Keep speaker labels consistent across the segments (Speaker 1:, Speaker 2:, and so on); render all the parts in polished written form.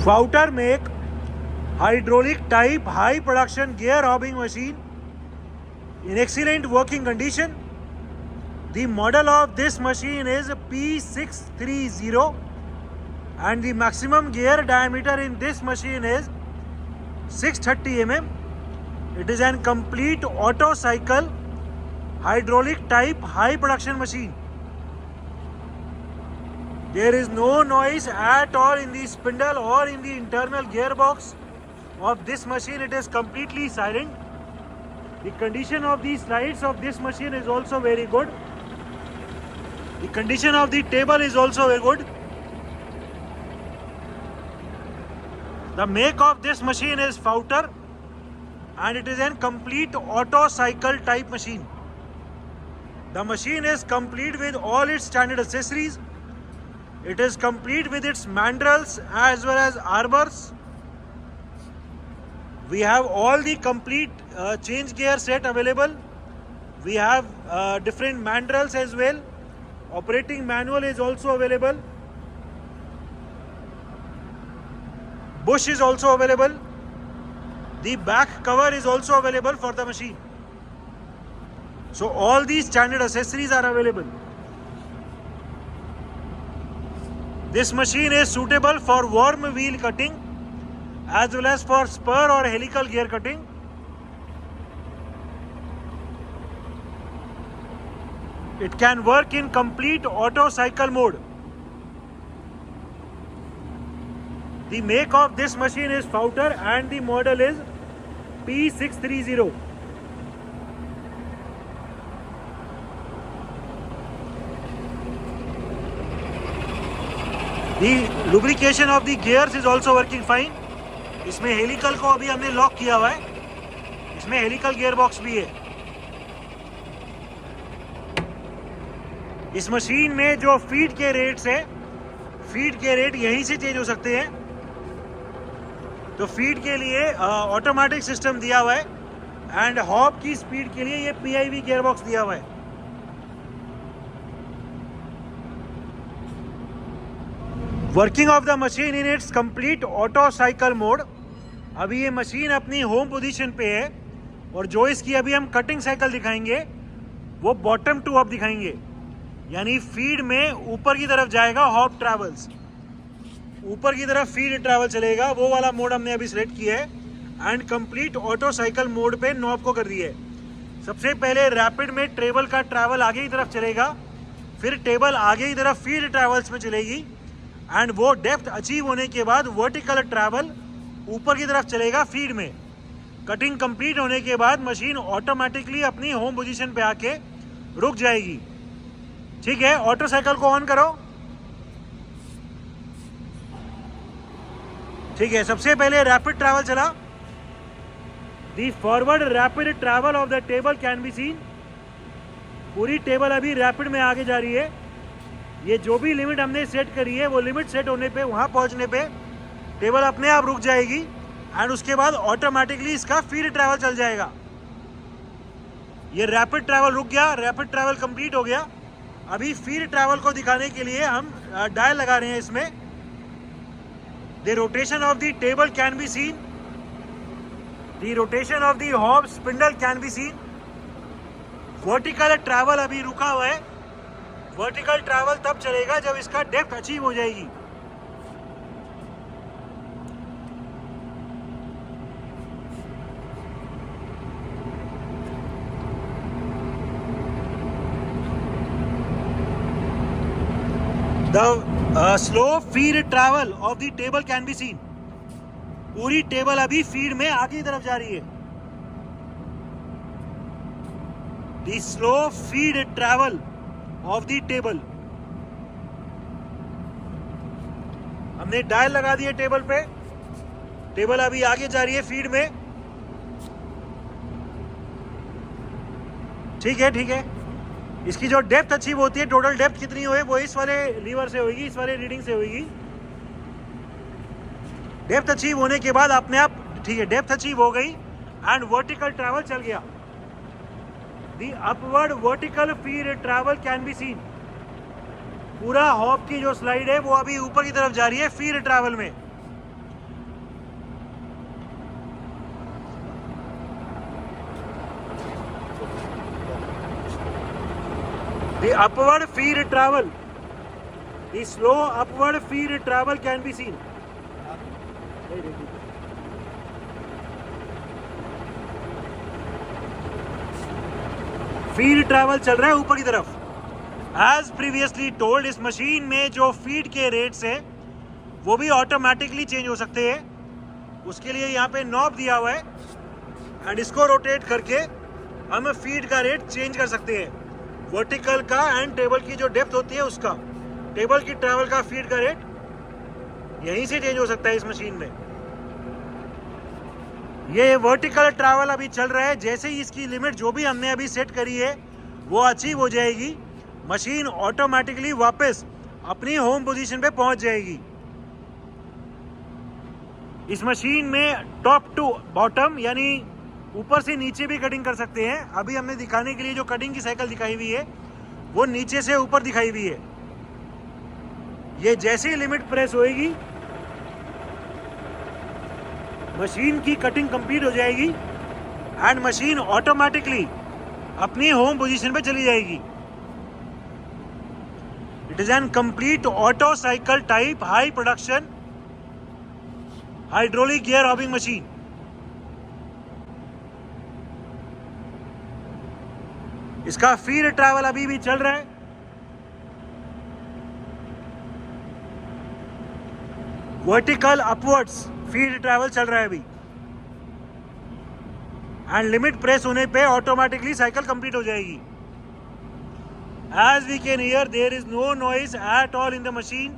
Speaker 1: Wouter make hydraulic type high production gear hobbing machine in excellent working condition. The model of this machine is P630 and the maximum gear diameter in this machine is 630 mm. It is an complete auto cycle hydraulic type high production machine. There is no noise at all in the spindle or in the internal gearbox of this machine. It is completely silent. The condition of the slides of this machine is also very good. The condition of the table is also very good. The make of this machine is Wouter and it is a complete auto cycle type machine. The machine is complete with all its standard accessories. It is complete with its mandrels as well as arbors. We have all the complete change gear set available. We have different mandrels as well. Operating manual is also available. Bush is also available. The back cover is also available for the machine. So all these standard accessories are available. This machine is suitable for worm wheel cutting as well as for spur or helical gear cutting. It can work in complete auto cycle mode. The make of this machine is Wouter and the model is P630. The lubrication of the gears is also working fine. इसमें helical को अभी हमने lock किया हुआ है. इसमें helical gear box भी है. इस मशीन में जो फीड के रेट्स है, फीड के रेट यहीं से चेंज हो सकते हैं. तो फीड के लिए ऑटोमेटिक सिस्टम दिया हुआ है एंड हॉब की स्पीड के लिए ये PIV गियर बॉक्स दिया हुआ है. Working of the machine in its complete auto cycle mode. अभी ये मशीन अपनी होम पोजीशन पे है और जो इसकी अभी हम कटिंग साइकिल दिखाएंगे वो बॉटम टू अप दिखाएंगे. यानी फीड में ऊपर की तरफ जाएगा हॉब ट्रैवल्स, ऊपर की तरफ फीड ट्रैवल चलेगा. वो वाला मोड हमने अभी सिलेक्ट किया है and complete auto cycle mode पे नॉब को कर दिया है. सबसे पहले रैपिड में टेबल का ट्रैवल आगे की तरफ चलेगा, फिर टेबल आगे की तरफ फीड ट्रैवल्स में चलेगी एंड वो डेप्थ अचीव होने के बाद वर्टिकल ट्रैवल ऊपर की तरफ चलेगा फीड में. कटिंग कंप्लीट होने के बाद मशीन ऑटोमेटिकली अपनी होम पोजीशन पे आके रुक जाएगी. ठीक है, ऑटो साइकिल को ऑन करो. ठीक है, सबसे पहले रैपिड ट्रैवल चला. The forward rapid travel of the table can be seen. पूरी टेबल अभी रैपिड में आगे जा रही है. ये जो भी लिमिट हमने सेट करी है वो लिमिट सेट होने पे, वहां पहुंचने पे टेबल अपने आप रुक जाएगी एंड उसके बाद ऑटोमेटिकली इसका फीड ट्रैवल चल जाएगा. ये रैपिड ट्रैवल रुक गया, रैपिड ट्रैवल कंप्लीट हो गया. अभी फीड ट्रैवल को दिखाने के लिए हम डायल लगा रहे हैं इसमें. The rotation of the table can be scene. The rotation of the hob spindle can be scene. Vertical travel अभी रुका हुआ है. वर्टिकल ट्रैवल तब चलेगा जब इसका डेप्थ अचीव हो जाएगी. The slow feed travel of the table can be seen. पूरी टेबल अभी फीड में आगे की तरफ जा रही है. The slow feed travel of the table. हमने डायल लगा दिए टेबल पे. टेबल अभी आगे जा रही है फीड में. ठीक है, ठीक है. इसकी जो डेप्थ अचीव होती है, टोटल डेप्थ कितनी हो, वो इस वाले लीवर से होगी, इस वाले रीडिंग से होगी. डेप्थ अचीव होने के बाद अपने आप, ठीक है, डेप्थ अचीव हो गई एंड वर्टिकल ट्रैवल चल गया. दी upward vertical feed travel can be scene. पूरा हॉप की जो स्लाइड है वो अभी ऊपर की तरफ जा रही है फीड ट्रैवल में. The upward feed travel, the slow upward feed travel can be seen. Feed travel चल रहा है ऊपर की तरफ. एज प्रीवियसली टोल्ड, इस मशीन में जो फीड के रेट्स है वो भी ऑटोमेटिकली चेंज हो सकते हैं. उसके लिए यहाँ पे नॉब दिया हुआ है एंड इसको रोटेट करके हम फीड का रेट चेंज कर सकते हैं. वर्टिकल का एंड टेबल की जो डेप्थ होती है उसका, टेबल की ट्रैवल का फीड का रेट यहीं से चेंज हो सकता है इस मशीन में. ये वर्टिकल ट्रैवल अभी चल रहा है. जैसे ही इसकी लिमिट जो भी हमने अभी सेट करी है वो अचीव हो जाएगी, मशीन ऑटोमेटिकली वापस अपनी होम पोजीशन पे पहुंच जाएगी. इस मशीन में टॉप टू बॉटम यानी ऊपर से नीचे भी कटिंग कर सकते हैं. अभी हमने दिखाने के लिए जो कटिंग की साइकिल दिखाई हुई है वो नीचे से ऊपर दिखाई हुई है. ये जैसे ही लिमिट प्रेस होएगी मशीन की कटिंग कंप्लीट हो जाएगी एंड मशीन ऑटोमेटिकली अपनी होम पोजीशन पे चली जाएगी. It is an complete auto cycle type high production hydraulic gear hobbing machine. इसका फीड ट्रैवल अभी भी चल रहा है. वर्टिकल अपवर्ड्स फीड ट्रैवल चल रहा है अभी एंड लिमिट प्रेस होने पे ऑटोमेटिकली साइकिल कंप्लीट हो जाएगी. As we can hear there is no noise at all in the machine.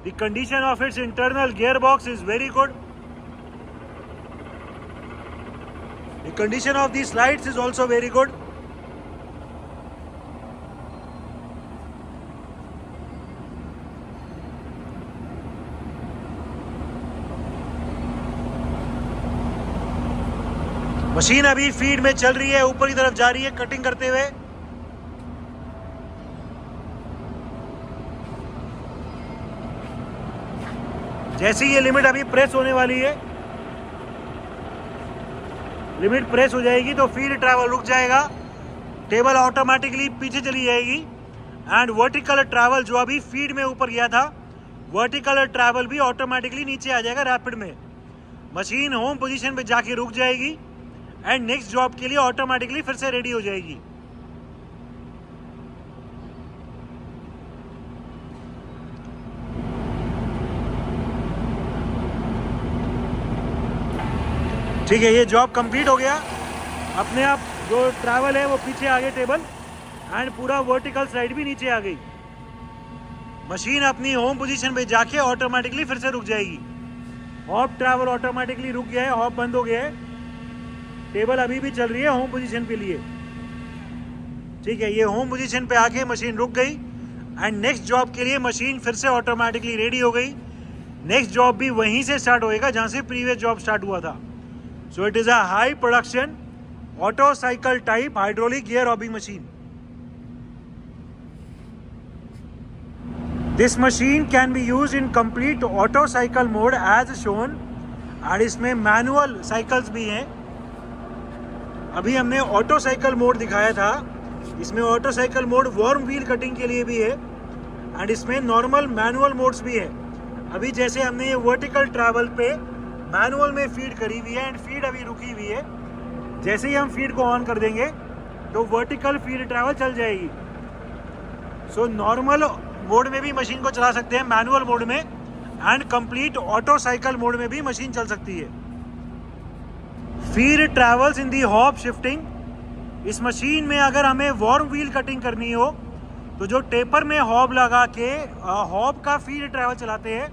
Speaker 1: The condition of its internal gear box is very good. The condition of the slides is also very good. Machine अभी feed में चल रही है, ऊपर की तरफ जा रही है कटिंग करते हुए. जैसे ये लिमिट अभी प्रेस होने वाली है, लिमिट प्रेस हो जाएगी तो फीड ट्रैवल रुक जाएगा, टेबल ऑटोमेटिकली पीछे चली जाएगी एंड वर्टिकल ट्रैवल जो अभी फीड में ऊपर गया था वर्टिकल ट्रैवल भी ऑटोमेटिकली नीचे आ जाएगा रैपिड में. मशीन होम पोजीशन पे जाके रुक जाएगी एंड नेक्स्ट जॉब के लिए ऑटोमेटिकली फिर से रेडी हो जाएगी. ठीक है, ये जॉब कंप्लीट हो गया. अपने आप जो ट्रैवल है वो पीछे आ गए टेबल एंड पूरा वर्टिकल स्लाइड भी नीचे आ गई. मशीन अपनी होम पोजीशन पे जाके ऑटोमेटिकली फिर से रुक जाएगी. हॉप ट्रैवल ऑटोमेटिकली रुक गया है, हॉप बंद हो गया है. टेबल अभी भी चल रही है होम पोजीशन के लिए. ठीक है, ये होम पोजीशन पे आके मशीन रुक गई एंड नेक्स्ट जॉब के लिए मशीन फिर से ऑटोमेटिकली रेडी हो गई. नेक्स्ट जॉब भी वहीं से स्टार्ट होएगा जहां से प्रीवियस जॉब स्टार्ट हुआ था. So it is a high production auto cycle type hydraulic gear hobbing machine. This machine can be used in complete auto cycle mode as shown and इसमें manual cycles भी हैं. अभी हमने auto cycle mode दिखाया था, इसमें auto cycle mode warm wheel cutting के लिए भी है एंड इसमें नॉर्मल मैनुअल मोड्स भी है. अभी जैसे हमने ये वर्टिकल ट्रैवल पे मैनुअल में फीड करी हुई है एंड फीड अभी रुकी हुई है. जैसे ही हम फीड को ऑन कर देंगे तो वर्टिकल फीड ट्रैवल चल जाएगी. सो नॉर्मल मोड में भी मशीन को चला सकते हैं, मैनुअल मोड में and complete auto cycle mode में भी मशीन चल सकती है. फीड ट्रैवल्स इन दी हॉप शिफ्टिंग. इस मशीन में अगर हमें वार्म व्हील कटिंग करनी हो तो जो टेपर में हॉब लगा के हॉब का फीड ट्रैवल चलाते हैं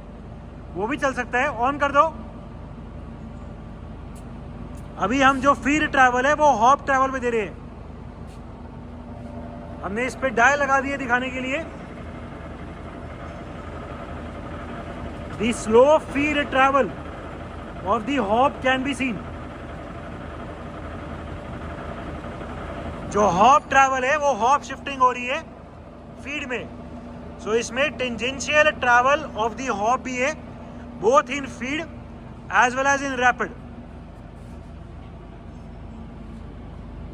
Speaker 1: वो भी चल सकता है. ऑन कर दो. अभी हम जो फीड ट्रैवल है वो हॉप ट्रैवल में दे रहे हैं. हमने इस पे डायल लगा दिए दिखाने के लिए. The slow feed travel of the hob can be seen. जो हॉप ट्रैवल है वो हॉप शिफ्टिंग हो रही है फीड में. सो इसमें tangential travel of the hob भी है, both in feed as well as in rapid.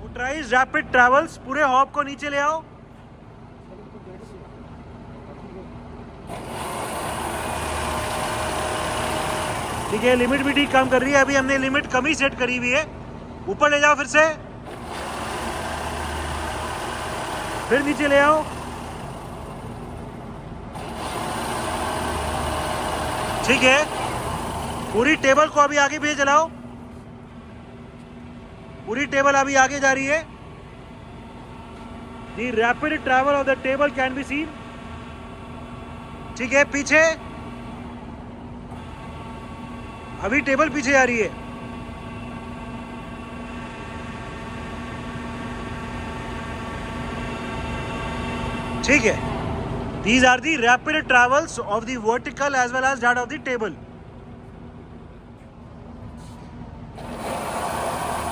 Speaker 1: Motorized rapid travels. पूरे हॉप को नीचे ले आओ. ठीक है, लिमिट भी ठीक काम कर रही है। अभी हमने लिमिट कम ही सेट करी हुई है। ऊपर ले जाओ, फिर नीचे ले आओ। ठीक है, पूरी टेबल को अभी आगे भी चलाओ। पूरी टेबल अभी आगे जा रही है। The rapid travel of the table can be seen. ठीक है, पीछे अभी टेबल पीछे जा रही है। ठीक है, these are the rapid travels of the vertical as well as that of the table.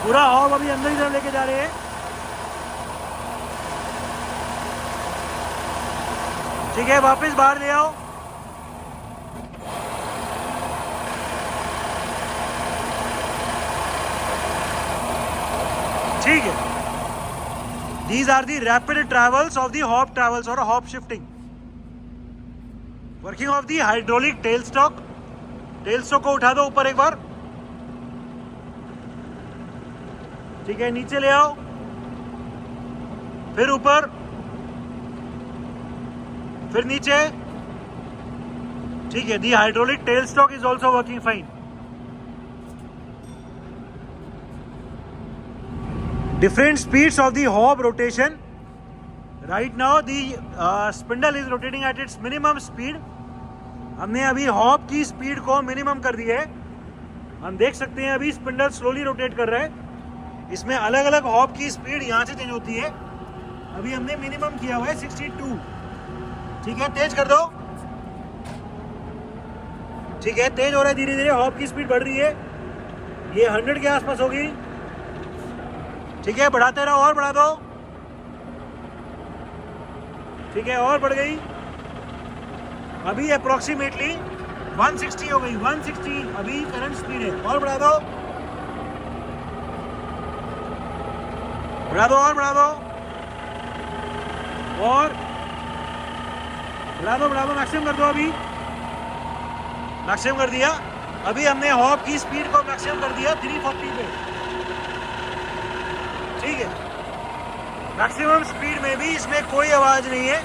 Speaker 1: पूरा हॉब अभी अंदर ही तरफ लेके जा रहे हैं। ठीक है, वापस बाहर ले आओ। ठीक है, these are the rapid travels of the hop travels or hop shifting. Working of the hydraulic tailstock. Tailstock को उठा दो ऊपर एक बार। ठीक है, नीचे ले आओ, फिर ऊपर, फिर नीचे। ठीक है, the hydraulic tailstock is also working fine. Different speeds of the hob rotation. Right now the spindle is rotating at its minimum speed. हमने अभी हॉब की स्पीड को मिनिमम कर दी है। हम देख सकते हैं अभी स्पिंडल स्लोली रोटेट कर रहा है। इसमें अलग अलग हॉब की स्पीड यहाँ से चेंज होती है। अभी हमने मिनिमम किया हुआ है 62। ठीक है, तेज कर दो। ठीक है, तेज हो रहा है धीरे धीरे। हॉब की स्पीड बढ़ रही है, ये 100 के आसपास होगी। ठीक है, बढ़ाते रहो और बढ़ा दो। ठीक है, और बढ़ गई। अभी अप्रोक्सीमेटली 160 हो गई। 160 अभी करंट स्पीड है। और बढ़ा दो, बढ़ा दो, और बढ़ा दो, और बढ़ा दो, बढ़ा दो। मैक्सिमम कर दो। अभी मैक्सिमम कर दिया। अभी हमने हॉप की स्पीड को मैक्सिमम कर दिया 340 पे। ठीक है, मैक्सिमम स्पीड में भी इसमें कोई आवाज नहीं है।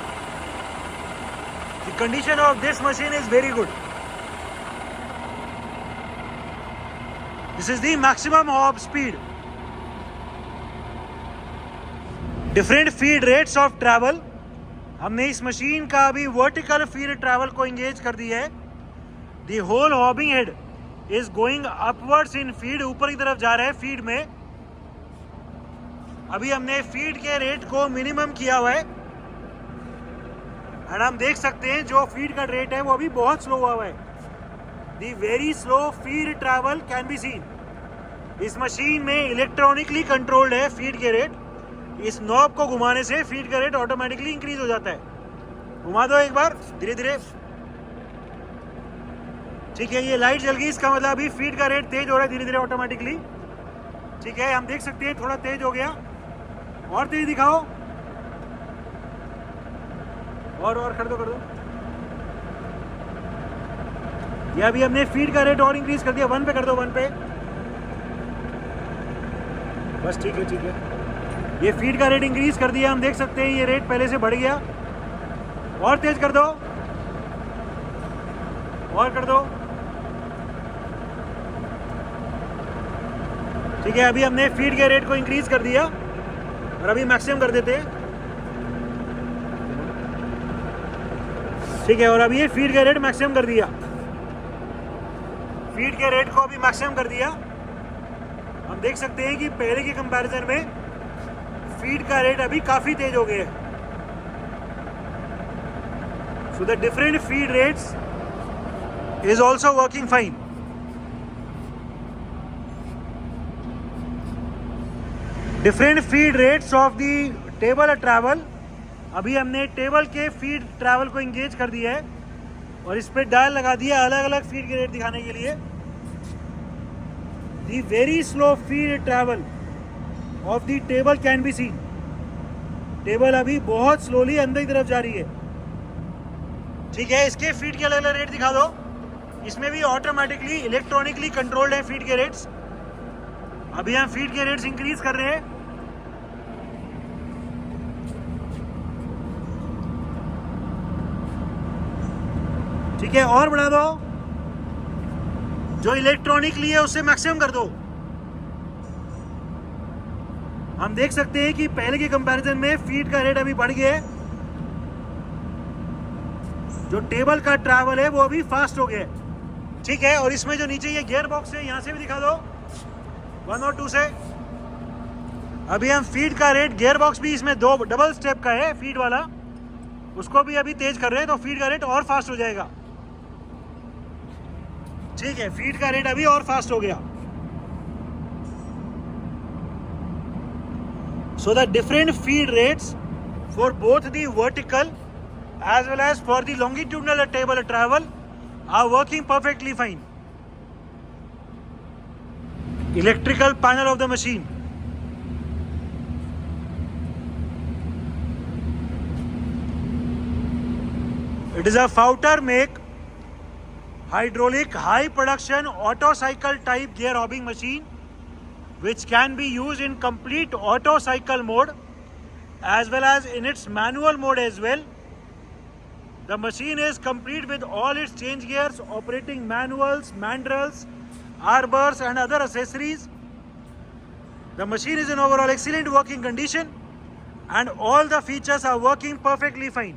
Speaker 1: The condition of this machine is very good. This is the maximum hob speed. Different feed rates of travel. हमने इस मशीन का अभी वर्टिकल फीड ट्रैवल को एंगेज कर दिया है। The whole hobbing head is going upwards in feed. ऊपर की तरफ जा रहा है फीड में। अभी हमने फीड के रेट को मिनिमम किया हुआ है। और हम देख सकते हैं जो फीड का रेट है वो अभी बहुत स्लो हुआ है। The very slow feed travel can be scene. इस मशीन में इलेक्ट्रॉनिकली कंट्रोल्ड है फीड के रेट। इस नॉब को घुमाने से फीड का रेट ऑटोमेटिकली इंक्रीज हो जाता है। घुमा दो एक बार धीरे धीरे। ठीक है, ये लाइट जल गई, इसका मतलब अभी फीड का रेट तेज हो रहा है धीरे धीरे ऑटोमेटिकली। ठीक है, हम देख सकते हैं थोड़ा तेज हो गया। और तेज दिखाओ, और कर दो, कर दो। ये अभी हमने फीड का रेट और इंक्रीज कर दिया। 1 पे कर दो, 1 पे बस। ठीक है, ठीक है, ये फीड का रेट इंक्रीज कर दिया। हम देख सकते हैं ये रेट पहले से बढ़ गया। और तेज कर दो, और कर दो। ठीक है, अभी हमने फीड के रेट को इंक्रीज कर दिया और अभी मैक्सिमम कर देते हैं। ठीक है, और अभी ये फीड का रेट मैक्सिमम कर दिया। फीड के रेट को अभी मैक्सिमम कर दिया। हम देख सकते हैं कि पहले के कंपैरिजन में फीड का रेट अभी काफी तेज हो गया है। So the different feed rates is also working fine. Different feed rates of the table travel. अभी हमने टेबल के फीड ट्रैवल को इंगेज कर दिया है और इस पे डायल लगा दिया अलग अलग फीड के रेट दिखाने के लिए। The very slow feed travel of the table can be scene. Table अभी बहुत स्लोली अंदर की तरफ जा रही है। ठीक है, इसके फीड के अलग अलग रेट दिखा दो। इसमें भी ऑटोमेटिकली इलेक्ट्रॉनिकली कंट्रोल्ड है फीड के रेट्स। अभी हम फीड के रेट्स इंक्रीज कर रहे हैं। ठीक है, और बढ़ा दो। जो इलेक्ट्रॉनिकली है उससे मैक्सिमम कर दो। हम देख सकते हैं कि पहले के कंपैरिजन में फीड का रेट अभी बढ़ गया है। जो टेबल का ट्रैवल है वो अभी फास्ट हो गया है। ठीक है, और इसमें जो नीचे ये गियर बॉक्स है यहां से भी दिखा दो 1 और 2 से। अभी हम फीड का रेट, गियर बॉक्स भी इसमें 2 डबल स्टेप का है फीड वाला, उसको भी अभी तेज कर रहे हैं तो फीड का रेट और फास्ट हो जाएगा। ठीक है, फीड का रेट अभी और फास्ट हो गया। So the different feed rates for both the vertical as well as for the longitudinal table travel are working perfectly fine. Electrical panel of the machine. It is a Fouter make hydraulic high production auto cycle type gear hobbing machine which can be used in complete auto cycle mode as well as in its manual mode as well. The machine is complete with all its change gears, operating manuals, mandrels, arbors and other accessories. The machine is in overall excellent working condition and all the features are working perfectly fine.